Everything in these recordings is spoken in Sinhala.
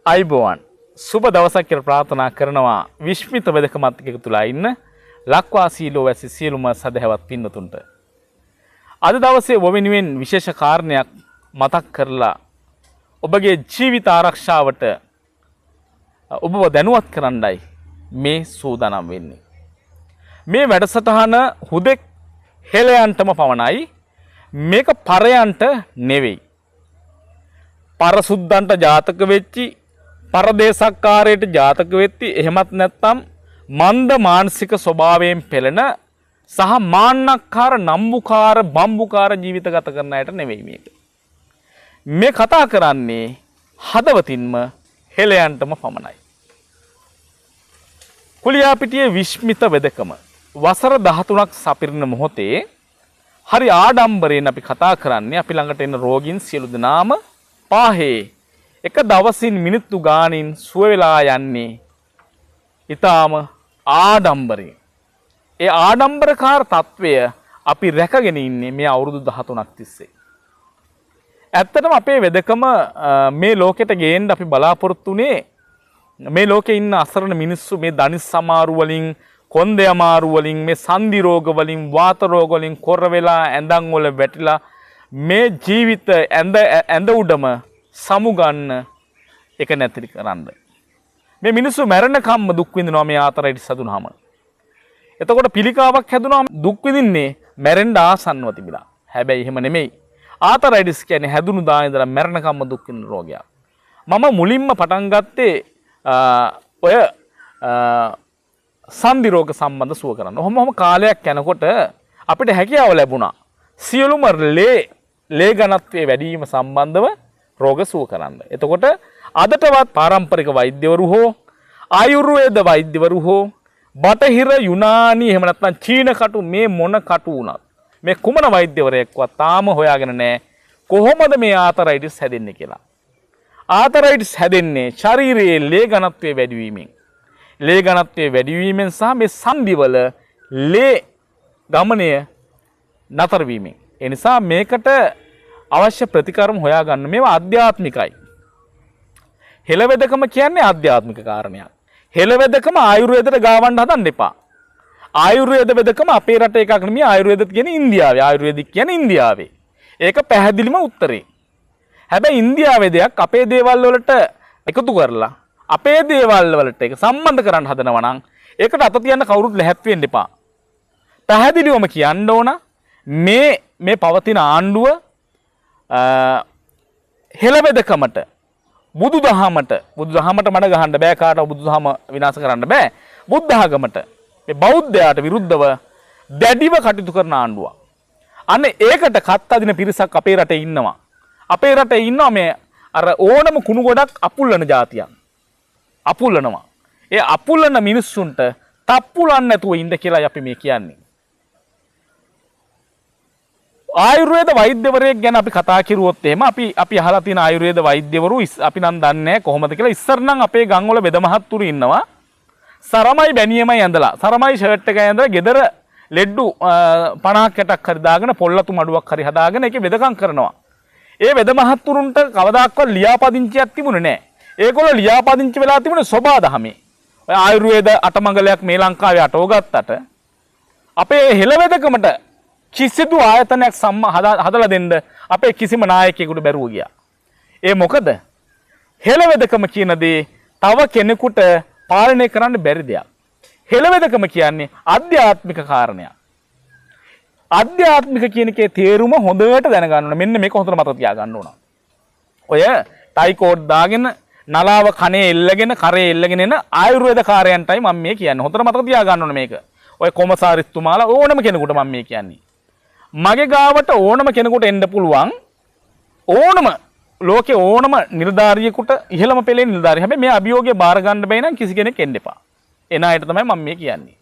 අයිබෝවන් සුබ දවසක් කියලා ප්‍රාර්ථනා කරනවා විශ්මිත වෙදකමත් එක්ක තුලා ඉන්න ලක්වාසී ලෝවැසි සියලුම සදහැවත් පින්නතුන්ට. අද දවසේ ඔබ වෙනුවෙන් විශේෂ කාරණයක් මතක් කරලා ඔබගේ ජීවිත ආරක්ෂාවට ඔබව දැනුවත් කරන්නයි මේ සූදානම් වෙන්නේ. මේ වැඩසටහන හුදෙක් හෙළයන්ටම පමණයි. මේක පරයන්ට නෙවෙයි. පරසුද්දන්ට ජාතක වෙච්චි පරදේශක්කාරයට ජාතක වෙtti එහෙමත් නැත්නම් මන්ද මානසික ස්වභාවයෙන් පෙළෙන සහ මාන්නක්කාර නම්බුකාර බම්බුකාර ජීවිත ගත කරන අයට නෙවෙයි මේක. මේ කතා කරන්නේ හදවතින්ම හෙළයන්ටම පමණයි. කුලියාපිටියේ විශ්මිත වෙදකම වසර 13ක් සපිරන මොහොතේ හරි ආඩම්බරයෙන් අපි කතා කරන්නේ අපි ළඟට එන රෝගීන් සියලු දෙනාම පාහේ එක දවසින් මිනිත්තු ගානින් සුව වෙලා යන්නේ ඊටාම ආඩම්බරයෙන්. ඒ ආඩම්බරකාර తත්වය අපි රැකගෙන ඉන්නේ මේ අවුරුදු 13ක් තිස්සේ. ඇත්තටම අපේ වෙදකම මේ ලෝකෙට ගේන්න අපි බලාපොරොත්තු උනේ මේ ලෝකේ ඉන්න අසරණ මිනිස්සු මේ දනිස් සමාරු වලින් කොන්දේ අමාරු වලින් මේ සන්ධි රෝග වලින් වාත රෝග වලින් කොර වෙලා ඇඳන් වල වැටිලා මේ ජීවිත ඇඳ උඩම සමුගන්න එක නැතිරි කරන්න. මේ මිනිස්සු මැරෙනකම්ම දුක් විඳිනවා මේ ආතරයිටිස් හැදුනහම. එතකොට පිළිකාවක් හැදුනහම දුක් විඳින්නේ මැරෙන්න ආසන්නව තිබිලා. හැබැයි එහෙම නෙමෙයි. ආතරයිටිස් කියන්නේ හැදුණු දා ඉඳලා මැරෙනකම්ම දුක් විඳින රෝගයක්. මම මුලින්ම පටන් ගත්තේ ඔය සන්ධි රෝග සම්බන්ධ සුව කරන්න. ඔහොම කාලයක් යනකොට අපිට හැකියාව ලැබුණා සියලුම ලේ ඝනත්වයේ වැඩි වීම සම්බන්ධව රෝග සුව කරන්න. එතකොට අදටවත් පාරම්පරික වෛද්‍යවරු හෝ ආයුර්වේද වෛද්‍යවරු හෝ බටහිර යුනානි එහෙම නැත්නම් චීන කටු මේ මොන කටු වුණත් මේ කුමන වෛද්‍යවරයෙක්වත් තාම හොයාගෙන නැහැ කොහොමද මේ ආතරයිටිස් හැදෙන්නේ කියලා. ආතරයිටිස් හැදෙන්නේ ශරීරයේ ලේ ඝනත්වයේ වැඩි වීමෙන්. ලේ ඝනත්වයේ වැඩි වීමෙන් සහ මේ සන්ධිවල ලේ ගමනය නතර වීමෙන්. ඒ නිසා මේකට අවශ්‍ය ප්‍රතිකර්ම හොයාගන්න මේවා ආධ්‍යාත්මිකයි. හෙළවෙදකම කියන්නේ ආධ්‍යාත්මික කාරණයක්. හෙළවෙදකම ආයුර්වේදයට ගාවන්න හදන්න එපා. ආයුර්වේද වෙදකම අපේ රට එකක් නෙමෙයි ආයුර්වේදත් කියන්නේ ඉන්දියාවේ. ආයුර්වේදික් කියන්නේ ඉන්දියාවේ. ඒක පැහැදිලිම උත්තරේ. හැබැයි ඉන්දියාවේ දෙයක් අපේ දේවල් වලට එකතු කරලා අපේ දේවල් වලට ඒක සම්බන්ධ කරන්න හදනවා නම් ඒකට අත තියන්න කවුරුත් ලැහැත් වෙන්න එපා. පැහැදිලිවම කියන්න ඕන මේ පවතින ආණ්ඩුව හෙළවෙදකමට බුදුදහමට මඩ ගහන්න බෑ කාටවත් බුදුදහම විනාශ කරන්න බෑ. බුද්ධ ආගමට මේ බෞද්ධයාට විරුද්ධව දැඩිව කටයුතු කරන ආණ්ඩුවක්. අන්න ඒකට කත් අදින පිරිසක් අපේ රටේ ඉන්නවා. අපේ රටේ ඉන්නවා මේ අර ඕනම කුණු ගොඩක් අපුල්ලන જાතියක්. අපුල්ලනවා. ඒ අපුල්ලන මිනිස්සුන්ට තප්පුලන්න නැතුව ඉන්න කියලා අපි මේ කියන්නේ. ආයුර්වේද වෛද්‍යවරයෙක් ගැන අපි කතා කරුවොත් එහෙම අපි අහලා තියෙන ආයුර්වේද වෛද්‍යවරු අපි නම් දන්නේ නැහැ කොහොමද කියලා. ඉස්සර නම් අපේ ගම් වල බෙද මහත්තුරු ඉන්නවා. සරමයි බැනියමයි ඇඳලා සරමයි ෂර්ට් එකයි ඇඳලා ගෙදර ලෙඩ්ඩු 50ක් 60ක් හරි දාගෙන පොල්ලතු මඩුවක් හරි හදාගෙන ඒකේ වෙදකම් කරනවා. ඒ වෙද මහත්තුරුන්ට කවදාක්වත් ලියාපදිංචියක් තිබුණේ නැහැ. ඒගොල්ලෝ ලියාපදිංචි වෙලා තිබුණේ සෝබාදහමේ. ඔය ආයුර්වේද අටමඟලයක් මේ ලංකාවේ අටව ගත්තට අපේ හෙළවෙදකමට කිසිදු ආයතනයක් හදලා දෙන්න අපේ කිසිම නායකයෙකුට බැරුව ගියා. ඒ මොකද හෙළවෙදකම කියන දේ තව කෙනෙකුට පාලනය කරන්න බැරි දෙයක්. හෙළවෙදකම කියන්නේ ආධ්‍යාත්මික කාරණයක්. ආධ්‍යාත්මික කියන එකේ තේරුම හොඳට දැනගන්න ඕන. මෙන්න මේක හොඳට මතක තියාගන්න ඕන. ඔය ටයි කෝඩ් දාගෙන නලාව කනේ එල්ලගෙන කරේ එල්ලගෙන එන ආයුර්වේද කාර්යයන්ටයි මම මේ කියන්නේ. හොඳට මතක තියාගන්න ඕන මේක. ඔය කොමසාරිස්තුමාලා ඕනම කෙනෙකුට මම මේ කියන්නේ. මගේ ගාවට ඕනම කෙනෙකුට එන්න පුළුවන්. ඕනම ලෝකේ ඕනම නිලධාරියෙකුට ඉහළම පෙළේ නිලධාරිය. හැබැයි මේ අභියෝගය බාර ගන්න බැයි නම් කිසි කෙනෙක් එන්න එපා. එන අයට තමයි මම මේ කියන්නේ.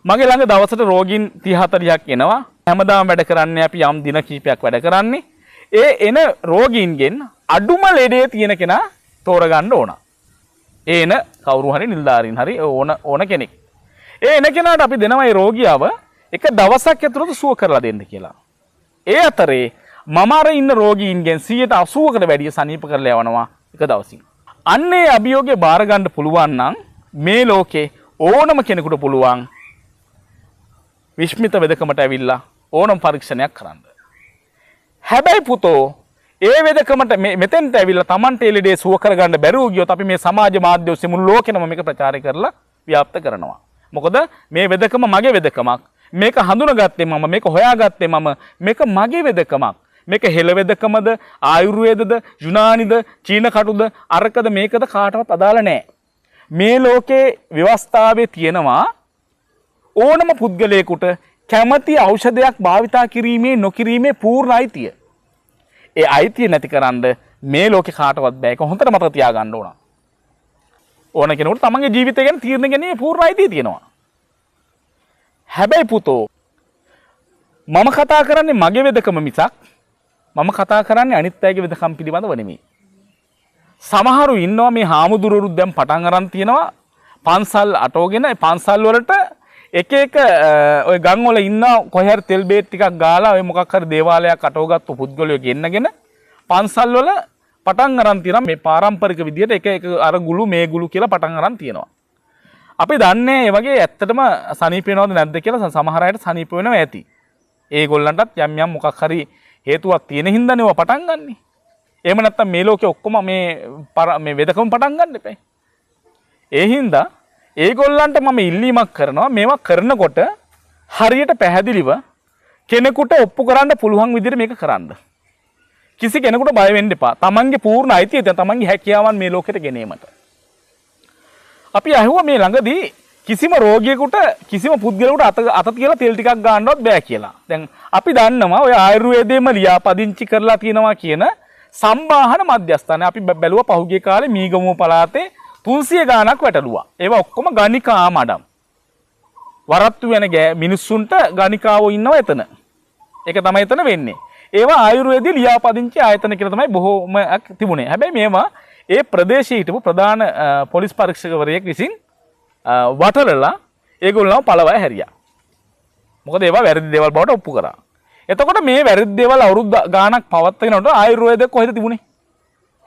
මගේ ළඟ දවසට රෝගීන් 30 40ක් එනවා. හැමදාම වැඩ කරන්නේ අපි යම් දින කිහිපයක් වැඩ කරන්නේ. ඒ එන රෝගීන්ගෙන් අඩුම ලෙඩේ තියෙන කෙනා තෝරගන්න ඕන. ඒ එන කවුරු හරි නිලධාරීන් හරි ඕන කෙනෙක්. ඒ එන කෙනාට අපි දෙනවා මේ රෝගියාව එක දවසක් ඇතුළත සුව කරලා දෙන්න කියලා. ඒ අතරේ මම අර ඉන්න රෝගීන්ගෙන් 80%කට වැඩිය සනීප කරලා යවනවා එක දවසින්. අන්නේ අභියෝගය බාර ගන්න පුළුවන් නම් මේ ලෝකේ ඕනම කෙනෙකුට පුළුවන් විශ්මිත වෙදකමට ඇවිල්ලා ඕනම පරීක්ෂණයක් කරන්න. හැබැයි පුතෝ ඒ වෙදකමට මෙතෙන්ට ඇවිල්ලා Tamante එළියේ සුව කරගන්න බැරුව ගියොත් අපි මේ සමාජ මාධ්‍ය ඔස්සේ මුළු ලෝකෙම මේක ප්‍රචාරය කරලා ව්‍යාප්ත කරනවා. මොකද මේ වෙදකම මගේ වෙදකමක්. මේක හඳුනාගත්තේ මම, මේක හොයාගත්තේ මම, මේක මගේ වෙදකමක්. මේක හෙළ වෙදකමද, ආයුර්වේදද, යුනානිද, චීන කටුද, අරකද මේකද කාටවත් අදාළ නැහැ. මේ ලෝකේ ව්‍යවස්ථාවේ තියෙනවා ඕනම පුද්ගලයෙකුට කැමැති ඖෂධයක් භාවිතා කිරීමේ නොකිරීමේ පූර්ණ අයිතිය. ඒ අයිතිය නැතිකරන්න මේ ලෝකේ කාටවත් බෑ. ඒක හොඳට මතක තියාගන්න ඕන. ඕන කෙනෙකුට තමන්ගේ ජීවිතය ගැන තීරණ ගැනීමේ පූර්ණ අයිතිය තියෙනවා. හැබැයි පුතෝ මම කතා කරන්නේ මගේ වෙදකම මිසක් මම කතා කරන්නේ අනිත් අයගේ වෙදකම් පිළිබඳව නෙමෙයි. සමහරු ඉන්නවා මේ හාමුදුරුවෝ දැන් පටන් අරන් තියෙනවා පන්සල් අටවගෙන පන්සල් වලට එක එක ඔය ගම් වල ඉන්න කොහේ හරි තෙල් බේත් ටිකක් ගාලා ඔය මොකක් හරි දේවාලයක් අටවගත්තු පුද්ගලයෝ ගෙන්නගෙන පන්සල් වල පටන් අරන් තියෙනවා මේ පාරම්පරික විදියට එක එක අර ගුළු මේ ගුළු කියලා පටන් අරන් තියෙනවා. අපි දන්නේ ඒ වගේ ඇත්තටම සනීප වෙනවද නැද්ද කියලා සමහර අයට සනීප වෙනවා ඇති. ඒගොල්ලන්ටත් යම් යම් මොකක් හරි හේතුවක් තියෙන හින්දානේ ඔය පටන් ගන්නෙ. එහෙම නැත්නම් මේ ලෝකේ ඔක්කොම මේ වෙදකම පටන් ගන්න එපා. ඒ හින්දා ඒගොල්ලන්ට මම ඉල්ලීමක් කරනවා මේවා කරනකොට හරියට පැහැදිලිව කෙනෙකුට ඔප්පු කරන්න පුළුවන් විදිහට මේක කරන්න. කිසි කෙනෙකුට බය වෙන්න එපා. තමන්ගේ පූර්ණ අයිතිය තමන්ගේ හැකියාවන් මේ ලෝකෙට ගෙනීමට. අපි අහුවා මේ ළඟදී කිසිම රෝගියෙකුට කිසිම පුද්ගලයෙකුට අත තියලා තෙල් ටිකක් ගන්නවත් බෑ කියලා. දැන් අපි දන්නවා ඔය ආයුර්වේදයේම ලියාපදිංචි කරලා තියෙනවා කියන සම්බාහන මධ්‍යස්ථානය අපි බැලුවා පහුගිය කාලේ මීගමුව පළාතේ 300 ගාණක් වැටලුවා. ඒවා ඔක්කොම ගණිකා මඩම්. වරත්තු වෙන මිනිස්සුන්ට ගණිකාවෝ ඉන්නවා එතන. ඒක තමයි එතන වෙන්නේ. ඒවා ආයුර්වේදයේ ලියාපදිංචි ආයතන කියලා තමයි බොහෝම තිබුණේ. හැබැයි මේවා ඒ ප්‍රදේශයේ හිටපු ප්‍රධාන පොලිස් පරීක්ෂකවරයෙක් විසින් වටලලා ඒගොල්ලෝ පළවය හැරියා. මොකද ඒවා වැරදි දේවල් බවට ඔප්පු කරා. එතකොට මේ වැරදි දේවල් අවුරුදු ගාණක් පවත්වාගෙනනකොට ආයුර්වේදය කොහෙද තිබුණේ?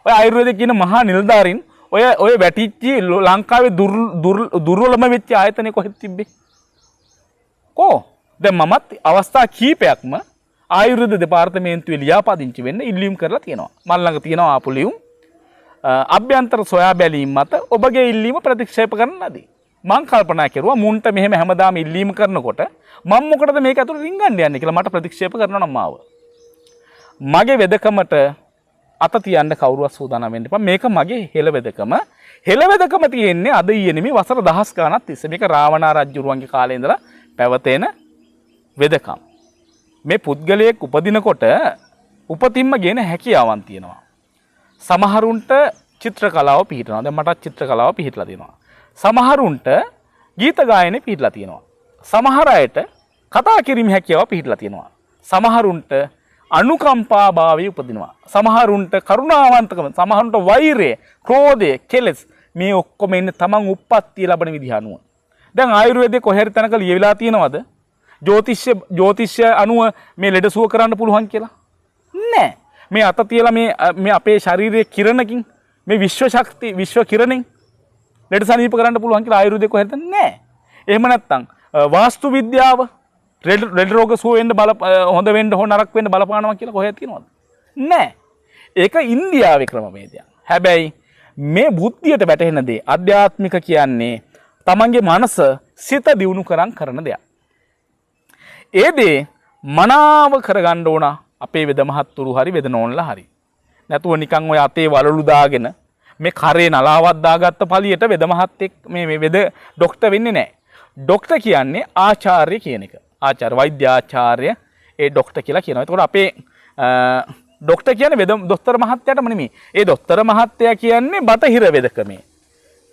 ඔය ආයුර්වේදය කියන මහා නිලධාරීන් ඔය වැටිච්චි ලංකාවේ දුර්වලම වෙච්ච ආයතනෙ කොහෙද තිබ්බේ? කො? දැන් මමත් අවස්ථා කීපයක්ම ආයුර්වේද දෙපාර්තමේන්තුවේ ලියාපදිංචි වෙන්න ඉල්ලීම් කරලා තියෙනවා. මල් ළඟ තියෙනවා ආපු ලියුම්. අභ්‍යන්තර සොයා බැලීම මත ඔබගේ ඉල්ලීම ප්‍රතික්ෂේප කරන්න ලදී. මං කල්පනා කරුවා මුන්ට මෙහෙම හැමදාම ඉල්ලීම කරනකොට මම මොකටද මේක අතුරු රින්ගන්න යන්නේ කියලා මට ප්‍රතික්ෂේප කරනවා නම් මාව. මගේ වෙදකමට අත තියන්න කවුරුවත් සූදානම් වෙන්න එපා. මේක මගේ හෙළ වෙදකම. හෙළ වෙදකම තියෙන්නේ අද ඊයේ නෙමෙයි වසර දහස් ගණනක් තිස්සේ. මේක රාවණා රජුරුවන්ගේ කාලේ ඉඳලා පැවතෙන වෙදකම්. මේ පුද්ගලයෙක් උපදිනකොට උපතින්ම ගෙන හැකියාවන් තියෙනවා. සමහරුන්ට චිත්‍ර කලාව පිහිටනවා. දැන් මටත් චිත්‍ර කලාව පිහිටලා තියෙනවා. සමහරුන්ට ගීත ගායනය පිහිටලා තියෙනවා. සමහර අයට කතා කිරීම හැකියාව පිහිටලා තියෙනවා. සමහරුන්ට අනුකම්පා භාවය උපදිනවා. සමහරුන්ට කරුණාවන්තකම, සමහරුන්ට වෛරය, ක්‍රෝධය, කෙලෙස් මේ ඔක්කොම ඉන්නේ තමන් උප්පත්තිය ලබන විදිහ අනුව. දැන් ආයුර්වේදයේ කොහෙර තැනක ලියවිලා තියෙනවද? ජ්‍යොතිෂ්‍ය අනුව මේ ලෙඩ සුව කරන්න පුළුවන් කියලා? නෑ. මේ අත තියලා මේ අපේ ශරීරයේ කිරණකින් මේ විශ්ව ශක්තිය විශ්ව කිරණෙන් ලෙඩ සනීප කරන්න පුළුවන් කියලා ආයුර්වේදයේ කොහෙද නෑ. එහෙම නැත්නම් වාස්තු විද්‍යාව ලෙඩ රෝග සුව වෙන්න හොඳ වෙන්න හෝ නරක වෙන්න බලපානවා කියලා කොහෙද තියෙනවද? නෑ. ඒක ඉන්දියාවේ ක්‍රමවේදයක්. හැබැයි මේ බුද්ධියට වැටෙන දේ අධ්‍යාත්මික කියන්නේ තමන්ගේ මනස සිත දියුණු කරන දෙයක්. ඒ දේ මනාව කරගන්න ඕන අපේ වෙද මහත්තුරු හරි වෙද නෝන්ලා හරි. නැතුව නිකන් ඔය අතේ වලලු දාගෙන මේ කරේ නලාවක් දාගත්ත පළියට වෙද මහත්තෙක් මේ වෙද ડોක්ටර් වෙන්නේ නැහැ. ડોක්ටර් කියන්නේ ආචාර්ය කියන එක. ආචාර්ය වෛද්‍ය ආචාර්ය ඒ ડોක්ටර් කියලා කියනවා. ඒතකොට අපේ ડોක්ටර් කියන්නේ වෙද දොස්තර මහත්තයාටම නෙමෙයි. ඒ දොස්තර මහත්තයා කියන්නේ බටහිර වෙදකමේ.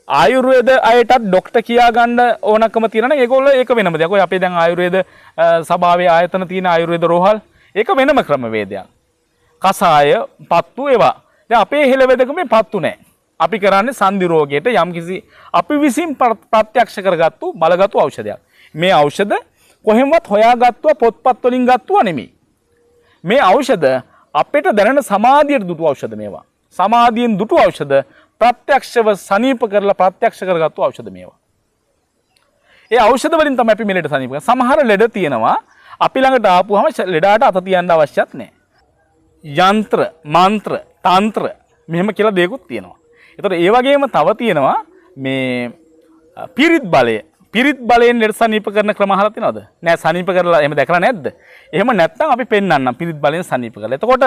ආයුර්වේද අයටත් ડોක්ටර් කියා ගන්න ඕනකම තියෙනවා. ඒගොල්ලෝ ඒක වෙනම දෙයක්. ඔය අපේ දැන් ආයුර්වේද සභාවේ ආයතන තියෙන ආයුර්වේද රෝහල් ඒක වෙනම ක්‍රමවේදයක්. කසාය, පත්තු ඒවා. දැන් අපේ හෙළ වෙදකමේ පත්තු නැහැ. අපි කරන්නේ සන්ධි රෝගයට යම්කිසි අපි විසින් ප්‍රත්‍යක්ෂ කරගත්තු බලගත්තු ඖෂධයක්. මේ ඖෂධ කොහෙන්වත් හොයාගත්තුවා පොත්පත් වලින් ගත්තුවා නෙමෙයි. මේ ඖෂධ අපිට දැනෙන සමාධියට දුටු ඖෂධ මේවා. සමාධියෙන් දුටු ඖෂධ ප්‍රත්‍යක්ෂව සනීප කරලා ප්‍රත්‍යක්ෂ කරගත්තු ඖෂධ මේවා. ඒ ඖෂධ වලින් තමයි අපි මේ ලෙඩ සනීප කරන්නේ. සමහර ලෙඩ තියෙනවා අපි ළඟට ආපුවාම ලෙඩාට අත තියන්න අවශ්‍යත් නැහැ. යන්ත්‍ර, මන්ත්‍ර, තන්ත්‍ර මෙහෙම කියලා දෙයක්ත් තියෙනවා. ඒතකොට ඒ වගේම තව තියෙනවා මේ පිරිත් බලය. පිරිත් බලයෙන් ලෙඩ සනීප කරන ක්‍රම අහලා තියෙනවද? නෑ සනීප කරලා එහෙම දැකලා නැද්ද? එහෙම නැත්නම් අපි පෙන්වන්නම් පිරිත් බලයෙන් සනීප කරලා. එතකොට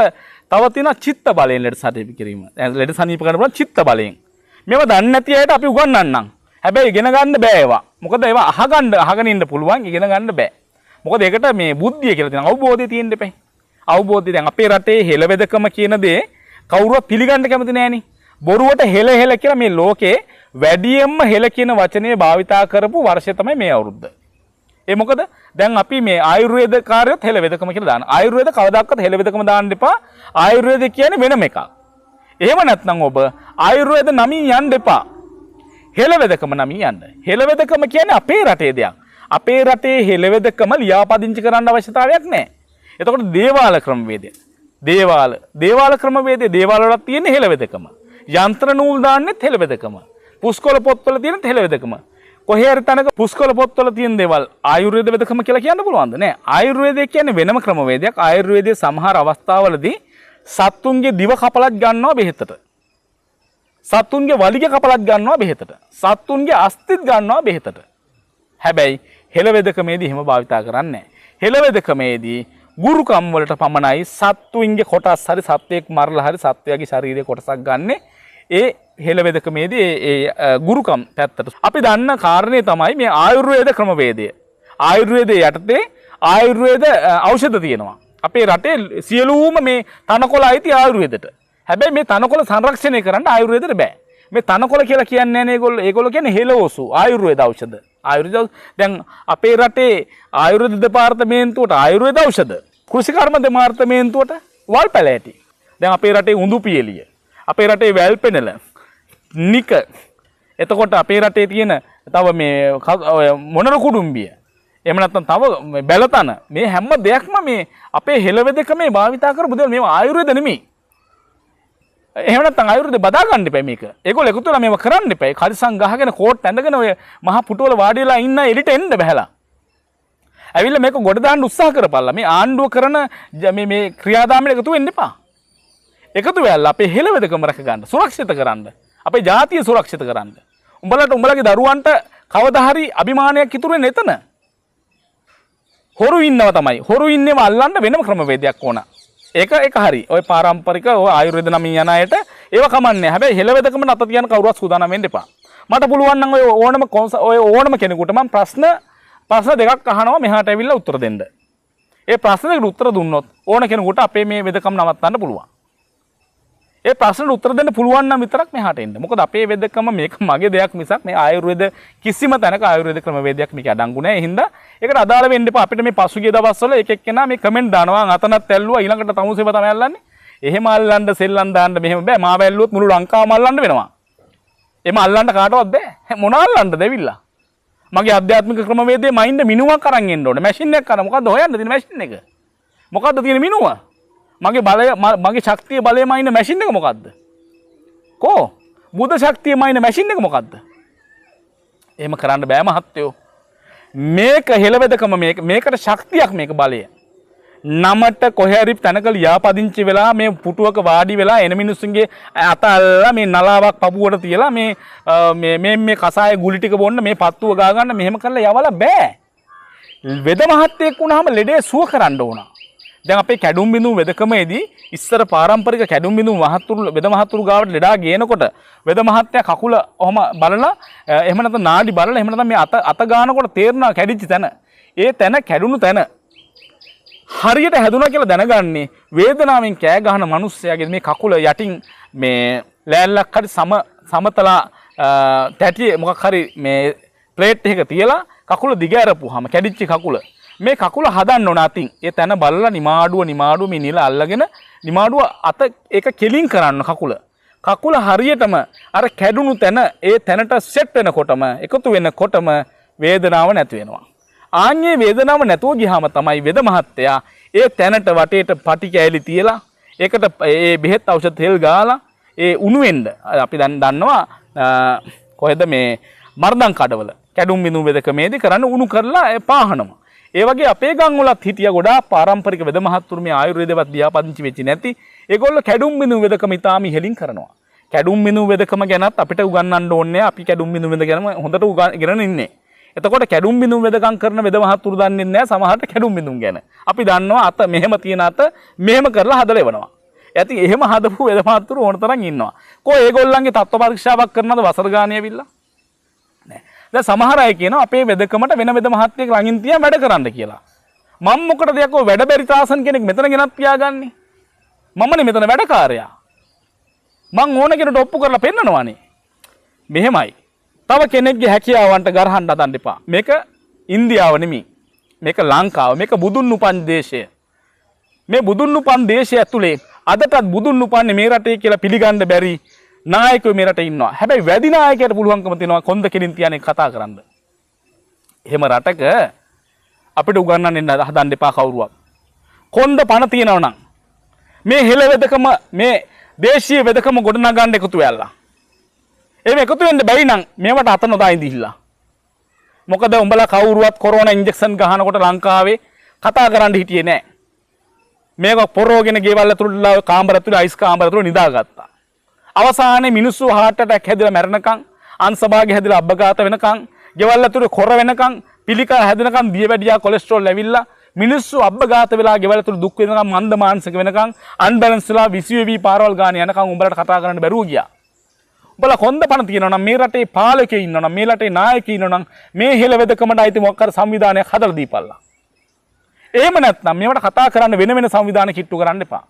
තව තියෙනවා චිත්ත බලයෙන් ලෙඩ සනීප කිරීම. ලෙඩ සනීප කරන්න පුළුවන් චිත්ත බලයෙන්. මේවා දන්නේ නැති අයට අපි උගන්වන්නම්. හැබැයි ඉගෙන ගන්න බෑ ඒවා. මොකද ඒවා අහගෙන ඉන්න පුළුවන් ඉගෙන ගන්න බෑ. මොකද ඒකට මේ බුද්ධිය කියලා තියෙනවා. අවබෝධය තියෙන්න එපා. අවබෝධය දැන් අපේ රටේ හෙළවෙදකම කියන දේ කවුරුවත් පිළිගන්න කැමති නෑනේ. බොරුවට හෙළ කියලා මේ ලෝකේ වැඩියෙන්ම හෙළ කියන වචනේ භාවිතා කරපු වර්ෂය තමයි මේ අවුරුද්ද. ඒ මොකද දැන් අපි මේ ආයුර්වේද කාර්යොත් හෙළවෙදකම කියලා දානවා. ආයුර්වේද කවදාකවත් හෙළවෙදකම දාන්න එපා. ආයුර්වේද කියන්නේ වෙනම එකක්. එහෙම නැත්නම් ඔබ ආයුර්වේද නමින් යන්න එපා. හෙළවෙදකම නමින් යන්න. හෙළවෙදකම කියන්නේ අපේ රටේ දෙයක්. අපේ රටේ හෙළවෙදකම ලියාපදිංචි කරන්න අවශ්‍යතාවයක් නැහැ. එතකොට දේවාල ක්‍රමවේදය. දේවාල ක්‍රමවේදය දේවාල වල තියෙන හෙළවෙදකම. යන්ත්‍ර නූල් දාන්නෙත් හෙළවෙදකම. පුස්කොළ පොත්වල තියෙන හෙළවෙදකම. කොහේ හරි තැනක පුස්කොළ පොත්වල තියෙන දේවල් ආයුර්වේද වෙදකම කියලා කියන්න පුළුවන්ද? නෑ. ආයුර්වේදය කියන්නේ වෙනම ක්‍රමවේදයක්. ආයුර්වේදයේ සමහර අවස්ථාවලදී සත්තුන්ගේ දිව කපලත් ගන්නවා බෙහෙතට. සත්තුන්ගේ වලිග කපලත් ගන්නවා බෙහෙතට. සත්තුන්ගේ අස්තිත් ගන්නවා බෙහෙතට. හැබැයි හෙළවෙදකමේදී එහෙම භාවිතා කරන්නේ නෑ. හෙළවෙදකමේදී ගුරුකම් වලට පමණයි සත්තුන්ගේ කොටස් හරි සත්වයක් මරලා හරි සත්වයාගේ ශරීරයේ කොටසක් ගන්නෙ. ඒ හෙළවෙදකමේදී ඒ ගුරුකම් පැත්තට. අපි දන්න කාරණේ තමයි මේ ආයුර්වේද ක්‍රමවේදය. ආයුර්වේදයේ යටතේ ආයුර්වේද ඖෂධ තියෙනවා. අපේ රටේ සියලුම මේ තනකොළ අයිති ආයුර්වේදයට. හැබැයි මේ තනකොළ සංරක්ෂණය කරන්න ආයුර්වේදයට බෑ. මේ තනකොළ කියලා කියන්නේ නැහැ ඒගොල්ලෝ කියන්නේ හෙළෝසු ආයුර්වේද ඖෂධ. ආයුර්වේද දැන් අපේ රටේ ආයුර්වේද දෙපාර්තමේන්තුවට ආයුර්වේද ඖෂධ, කෘෂිකර්ම දෙපාර්තමේන්තුවට වල් පැලෑටි. දැන් අපේ රටේ උඳු පියලිය, අපේ රටේ වැල් පෙනල, නික, එතකොට අපේ රටේ තියෙන තව මේ මොනර කුඩුම්බිය, එහෙම නැත්නම් තව බැලතන, මේ හැම දෙයක්ම මේ අපේ හෙළවෙදකමේ භාවිතා කරපු දේවල්. මේවා ආයුර්වේද නෙමෙයි. එහෙම නැත්නම් ආයුර්වේද බදා ගන්න එපා මේක. ඒගොල්ලෝ එකතු වෙලා මේව කරන්න එපා. ඒ කලිසම් ගහගෙන කෝට් ඇඳගෙන ඔය මහ පුටුවල වාඩි වෙලා ඉන්න එළිට එන්න බහැලා. ඇවිල්ලා මේක ගොඩ දාන්න උත්සාහ කරපල්ලා. මේ ආණ්ඩුව කරන මේ ක්‍රියාදාමයට එකතු වෙන්න එපා. එකතු වෙලා අපේ හෙළවෙදකම රැක ගන්න, සුරක්ෂිත කරන්න. අපේ ජාතිය සුරක්ෂිත කරන්න. උඹලගේ දරුවන්ට කවදා හරි අභිමානයක් ඉතුරු වෙන්නේ එතන. හොරු ඉන්නව තමයි. හොරු ඉන්නේව අල්ලන්න වෙනම ක්‍රමවේදයක් ඕන. ඒක හරි. ඔය පාරම්පරික ඔය ආයුර්වේද නමින් යන අයට ඒව කමන්නේ. හැබැයි හෙළවෙදකම නැත තියන කවුරුවත් සූදානම් වෙන්න එපා. මට පුළුවන් නම් ඔය ඕනම කෙනෙකුට මම ප්‍රශ්න දෙකක් අහනවා මෙහාට ඇවිල්ලා උත්තර දෙන්න. ඒ ප්‍රශ්න දෙකට උත්තර දුන්නොත් ඕන කෙනෙකුට අපේ මේ වෙදකම නවත්තන්න පුළුවන්. ඒ ප්‍රශ්නට උත්තර දෙන්න පුළුවන් නම් විතරක් මෙහාට එන්න. මොකද අපේ වෙදකම මේක මගේ දෙයක් මිසක් මේ ආයුර්වේද කිසිම තැනක ආයුර්වේද ක්‍රමවේදයක් මේක අඩංගු නැහැ. ඒ හින්දා ඒකට අදාළ වෙන්න එපා. අපිට මේ පසුගිය දවස්වල එක එක්කෙනා මේ කමෙන්ට් දානවා අතනත් ඇල්ලුවා ඊළඟට තමුසෙව තමයි අල්ලන්නේ. එහෙම අල්ලන්න සෙල්ලම් දාන්න මෙහෙම බෑ. මාව ඇල්ලුවොත් මුළු ලංකාවම අල්ලන්න වෙනවා. එහෙම අල්ලන්න කාටවත් බෑ. මොන අල්ලන්නද දෙවිල්ලා. මගේ අධ්‍යාත්මික ක්‍රමවේදයේ මයින්ඩ් මිනුවක් අරන් එන්න ඕනේ. මැෂින් එකක් අරන් මොකද්ද හොයන්න තියෙන මැෂින් එක? මොකද්ද තියෙන මිනුව? මගේ බලය මගේ ශක්තිය බලයම ඉන්න මැෂින් එක මොකද්ද? කෝ බුද්ධ ශක්තියම ඉන්න මැෂින් එක මොකද්ද? එහෙම කරන්න බෑ මහත්තයෝ. මේක හෙළවෙදකම මේකට ශක්තියක් මේක බලය. නමට කොහේ හරි තැනක ලියාපදිංචි වෙලා මේ පුටුවක වාඩි වෙලා එන මිනිස්සුන්ගේ අත අල්ලලා මේ නලාවක් පපුවට තියලා මේ කසාය ගුලි ටික බොන්න මේ පත්තුව ගා ගන්න මෙහෙම කරලා යවලා බෑ. වෙද මහත්තයෙක් වුණාම ලෙඩේ සුව කරන්න ඕන. දැන් අපේ කැඩුම් බිඳුම් වෙදකමේදී ඉස්සර පාරම්පරික කැඩුම් බිඳුම් වෙද මහතුරු ගාවට ලෙඩා ගේනකොට වෙද මහත්තයා කකුල ඔහම බලලා එහෙම නැත්නම් නාඩි බලලා එහෙම නැත්නම් මේ අත ගන්නකොට තේරෙනවා කැඩිච්ච තැන. ඒ තැන කැඩුණු තැන හරියට හැදුනා කියලා දැනගන්නේ වේදනාවෙන් කෑ ගහන මිනිස්සයාගේ මේ කකුල යටින් මේ ලෑල්ලක් හරි සමතලා තැටි මොකක් හරි මේ ප්ලේට් එකක තියලා කකුල දිග ඇරපුවාම කැඩිච්ච කකුල මේ කකුල හදන්න ඕන අතින් ඒ තැන බලලා නිමාඩුව මේ නිල අල්ලගෙන නිමාඩුව අත ඒක කෙලින් කරන්න කකුල හරියටම අර කැඩුණු තැන ඒ තැනට සෙට් වෙනකොටම එකතු වෙනකොටම වේදනාව නැති වෙනවා. ආන්ගේ වේදනාව නැතුව ගියාම තමයි වෙද මහත්තයා ඒ තැනට වටේට පටි කෑලි තියලා ඒකට ඒ බෙහෙත් ඖෂධ තෙල් ගාලා ඒ උණු වෙන්න අපි දැන් දන්නවා කොහෙද මේ මර්දන් කඩවල කැඩුම් බිඳුම් වෙදකමේදී කරන්න උණු කරලා පාහනවා. ඒ වගේ අපේ ගම් වලත් හිටිය ගොඩාක් පාරම්පරික වෙද මහත්තුරු මේ ආයුර්වේදවත් දියාපදිංචි වෙච්චි නැති ඒගොල්ලෝ කැඩුම් බිඳුම් වෙදකම ඉතාම ඉහළින් කරනවා. කැඩුම් බිඳුම් වෙදකම ගැනත් අපිට උගන්වන්න ඕනේ. අපි කැඩුම් බිඳුම් වෙද ගැන හොඳට ඉගෙන ඉන්නේ. එතකොට කැඩුම් බිඳුම් වෙදකම් කරන වෙද මහත්තුරු දන්නේ නැහැ සමහරට කැඩුම් බිඳුම් ගැන. අපි දන්නවා අත මෙහෙම තියෙන අත මෙහෙම කරලා හදලා එවනවා. ඇති එහෙම හදපු වෙද මහත්තුරු ඕන තරම් ඉන්නවා. කොහේ ඒගොල්ලන්ගේ තත්ත්ව පරීක්ෂාවක් කරනවද වසර ගානේ ඇවිල්ලා? නෑ. දැන් සමහර අය කියනවා අපේ වෙදකමට වෙන වෙද මහත්යෙක් ළඟින් තියා වැඩ කරන්න කියලා. මම මොකටද යකෝ වැඩ බැරි තාසන් කෙනෙක් මෙතන ගෙනත් තියාගන්නේ? මමනේ මෙතන වැඩකාරයා. මං ඕන කෙනෙකුට ඔප්පු කරලා පෙන්නනවානේ. මෙහෙමයි. තව කෙනෙක්ගේ හැකියාවන්ට ගරහන්න හදන්න එපා. මේක ඉන්දියාව නෙමෙයි. මේක ලංකාව. මේක බුදුන් උපන් දේශය. මේ බුදුන් උපන් දේශය ඇතුලේ අදටත් බුදුන් උපන්නේ මේ රටේ කියලා පිළිගන්න බැරි නායකයෝ මේ රටේ ඉන්නවා. හැබැයි වැඩි නායකයට පුළුවන්කම තියෙනවා කොන්ද කෙලින් තියන්නේ කතා කරන්න. එහෙම රටක අපිට උගන්වන්න හදන්න එපා කවුරුවක්. කොන්ද පණ තියනවා නම් මේ හෙළ වෙදකම මේ දේශීය වෙදකම ගොඩනගන්න එකතු වෙලා. එහෙම එකතු වෙන්න බැරි නම් මේවට අත නොදා ඉඳිහිලා. මොකද උඹලා කවුරුවත් කොරෝනා ඉන්ජෙක්ෂන් ගහනකොට ලංකාවේ කතා කරන්න හිටියේ නැහැ. මේක පොරෝගෙන ගෙවල් ඇතුළට කාමර ඇතුළේ අයිස් කාමර ඇතුළේ නිදාගත්තා. අවසානයේ මිනිස්සු heart attack හැදිලා මැරෙනකන් අංශභාගය හැදිලා අබ්බගාත වෙනකන් ගෙවල් ඇතුළේ කොර වෙනකන් පිළිකා හැදෙනකන් දියවැඩියා කොලෙස්ටරෝල් ඇවිල්ලා මිනිස්සු අබ්බගාත වෙලා ගෙවල් ඇතුළේ දුක් වෙනකන් මන්ද මානසික වෙනකන් අන්බැලන්ස් වෙලා විසිවෙවි පාරවල් ගාන යනකන් උඹලට කතා කරන්න බැරුව ගියා. උඹලා කොන්ද පණ තියනවා නම් මේ රටේ පාලකයෝ ඉන්නවා නම් මේ රටේ නායකයෝ ඉන්නවා නම් මේ හෙළ වෙදකමට අයිති මොකක් කර සංවිධානයක් හදලා දීපල්ලා. එහෙම නැත්නම් මේවට කතා කරන්න වෙන වෙන සංවිධාන කිට්ටු කරන්න එපා.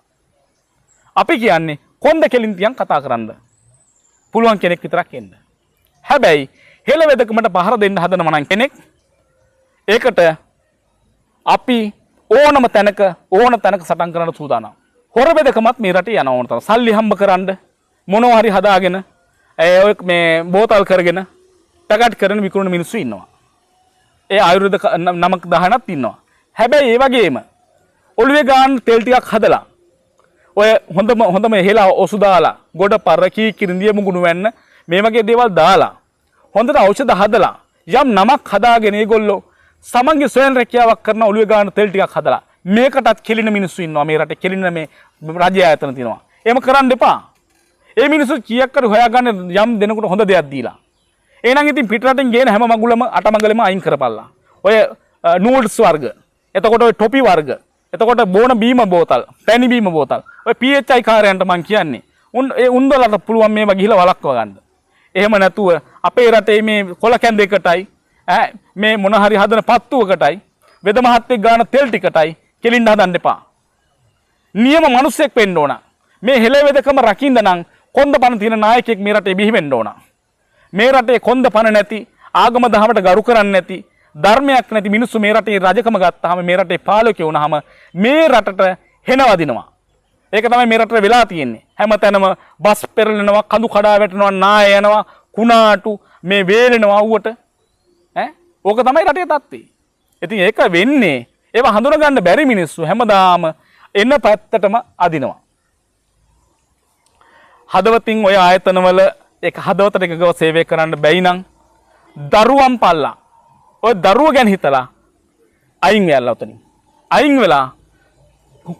අපි කියන්නේ කොන්ද කෙලින් තියන් කතා කරන්න. පුළුවන් කෙනෙක් විතරක් එන්න. හැබැයි හෙළ වෙදකමට පහර දෙන්න හදනවා නම් කෙනෙක් ඒකට අපි ඕනම තැනක සටන් කරන්න සූදානම්. හොර වෙදකමත් මේ රටේ යනවා ඕන තරම්. සල්ලි හම්බ කරන්න මොනවා හරි හදාගෙන ඔය මේ බෝතල් කරගෙන ටකට් කරන විකුණන මිනිස්සු ඉන්නවා. ඒ ආයුර්වේද නමක් දාහනක් ඉන්නවා. හැබැයි ඒ වගේම ඔළුවේ ගාන තෙල් ටිකක් හදලා ඔය හොඳම හෙලා ඔසු දාලා ගොඩ පර කී කිරින්දිය මුගුණු වෙන්න මේ වගේ දේවල් දාලා හොඳට ඖෂධ හදලා යම් නමක් හදාගෙන ඒගොල්ලෝ සමන්ගේ ස්වයං රැකියාවක් කරන ඔළුවේ ගාන තෙල් ටිකක් හදලා මේකටත් කෙලින මිනිස්සු ඉන්නවා. මේ රටේ කෙලින මේ රාජ්‍ය ආයතන තියෙනවා. එහෙම කරන්න එපා. ඒ මිනිස්සු කීයක් කර හොයාගන්න යම් දෙනකොට හොඳ දෙයක් දීලා. එහෙනම් ඉතින් පිටරටින් ගේන හැම මගුලම අටමඟලෙම අයින් කරපල්ලා. ඔය නූඩ්ස් වර්ග, එතකොට ඔය ටොපි වර්ග, එතකොට බෝන බීම බෝතල්, පැණි බීම බෝතල්. ඔය PHI කාර්යයන්ට මං කියන්නේ උන්දලට පුළුවන් මේවා ගිහිලා වළක්ව ගන්න. එහෙම නැතුව අපේ රටේ මේ කොල කැන්දේකටයි මේ මොන හරි හදන පත්තුවකටයි වෙද මහත්ෙක් ගාන තෙල් ටිකටයි කෙලින්න හදන්න එපා. නියම මිනිස්සෙක් වෙන්න ඕන. මේ හෙළ වෙදකම රකින්න නම් කොන්ද පණ තියෙන නායකයෙක් මේ රටේ බිහි වෙන්න ඕන. මේ රටේ කොන්ද පණ නැති, ආගම දහමට ගරු කරන්නේ නැති, ධර්මයක් නැති මිනිස්සු මේ රටේ රජකම ගත්තාම මේ රටේ පාලකයෝ වුණාම මේ රටට හෙන වදිනවා. ඒක තමයි මේ රටේ වෙලා තියෙන්නේ. හැමතැනම බස් පෙරලෙනවා, කඳු කඩා වැටෙනවා, නාය යනවා, කුණාටු මේ වේලෙනවා ඌවට. ඕක තමයි රටේ තත්ත්වය. ඉතින් ඒක වෙන්නේ ඒව හඳුනා ගන්න බැරි මිනිස්සු හැමදාම එන පැත්තටම අදිනවා. හදවතින් ඔය ආයතනවල ඒක හදවතට එකගව සේවය කරන්න බැයි නම් දරුවන් පල්ලා ඔය දරුව ගැන හිතලා අයින් වෙලා උතනින්. අයින් වෙලා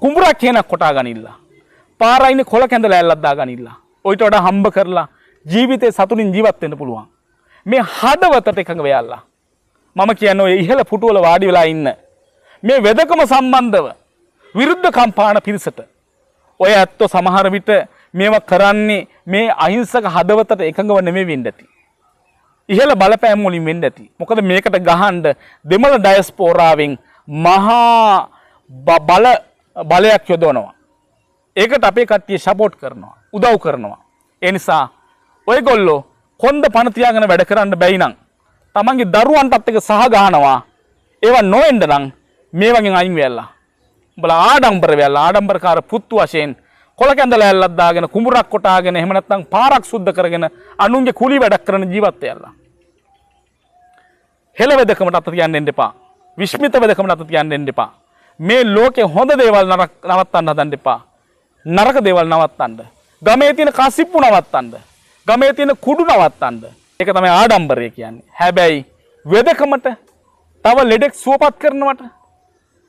කුඹුරක් හේනක් කොටා ගනිilla. පාරයිනේ කොල කැඳලා ඇල්ලක් දා ගනිilla. ඔයිට වඩා හම්බ කරලා ජීවිතේ සතුටින් ජීවත් වෙන්න පුළුවන්. මේ හදවතට එකඟ වෙයලා. මම කියන්නේ ඔය ඉහළ පුටුවල වාඩි වෙලා ඉන්න මේ වෙදකම සම්බන්ධව විරුද්ධ කම්පාණ පිරිසට ඔය ඇත්තෝ සමහර විට මේවා කරන්නේ මේ අහිංසක හදවතට එකඟව නෙමෙයි වෙන්න ඇති. ඉහළ බලපෑම් වලින් වෙන්න ඇති. මොකද මේකට ගහන්න දෙමළ ඩයස්පෝරාවෙන් මහා බලයක් යොදවනවා. ඒකට අපේ කට්ටිය සපෝට් කරනවා, උදව් කරනවා. ඒ නිසා ඔයගොල්ලෝ කොන්ද පණ තියාගෙන වැඩ කරන්න බැයි නම් තමන්ගේ දරුවන්ටත් එක සහ ගන්නවා. ඒවා නොවෙන්න නම් මේ වගේ අයින් වෙලා. උඹලා ආඩම්බර වෙලා ආඩම්බරකාර පුත්තු වශයෙන් කොල කැඳලා ඇල්ලක් දාගෙන කුඹුරක් කොටාගෙන එහෙම නැත්නම් පාරක් සුද්ධ කරගෙන අනුන්ගේ කුලී වැඩක් කරන ජීවත් වෙලා. හෙළ වෙදකමට අත තියන්න දෙන්න එපා. විශ්මිත වෙදකමට අත තියන්න දෙන්න එපා. මේ ලෝකේ හොඳ දේවල් නවත්තන්න හදන්න එපා. නරක දේවල් නවත්තන්න. ගමේ තියෙන කසිප්පු නවත්තන්න. ගමේ තියෙන කුඩු නවත්තන්න. ඒක තමයි ආඩම්බරය කියන්නේ. හැබැයි වෙදකමට තව ලෙඩෙක් සුවපත් කරනවට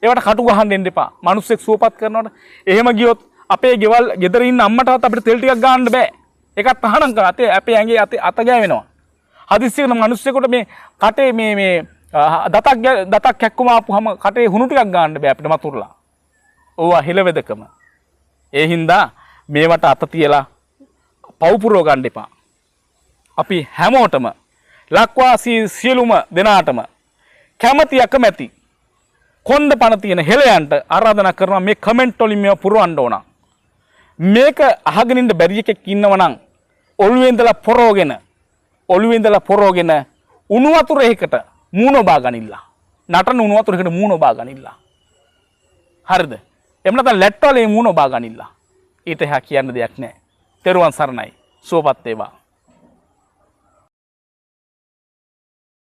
ඒවට කටු ගහන්න දෙන්න එපා. මිනිස්සෙක් සුවපත් කරනවට එහෙම ගියොත් අපේ ගෙවල් ගෙදර ඉන්න අම්මටවත් අපිට තෙල් ටිකක් ගන්න බෑ. ඒකත් තහනම් කරා. අපේ ඇඟේ අත ගෑවෙනවා. හදිස්සියකට මිනිස්සෙකුට මේ කටේ මේ දතක් කැක්කුම ආපුවම කටේ හුණු ටිකක් ගන්න බෑ අපිට මතුරුලා. ඕවා හිලවෙදකම. ඒ හින්දා මේවට අත තියලා පව් පුරව ගන්න එපා. අපි හැමෝටම ලක්වාසී සියලුම දෙනාටම කැමැති අකමැති කොන්ද පණ තියෙන හෙළයන්ට ආරාධනා කරනවා මේ කමෙන්ට් වලින් මේව පුරවන්න ඕන. මේක අහගෙන ඉන්න බැරි එකෙක් ඉන්නව නම් ඔළුවේ ඉඳලා පොරෝගෙන උණු වතුර එකකට මූණ ඔබා ගනින්න. නටන උණු වතුරකට මූණ ඔබා ගනින්න. හරිද? එහෙම නැත්නම් ලැට්ටවලේ මූණ ඔබා ගනින්න. ඊට එහා කියන්න දෙයක් නැහැ. තෙරුවන් සරණයි. සුවපත් වේවා.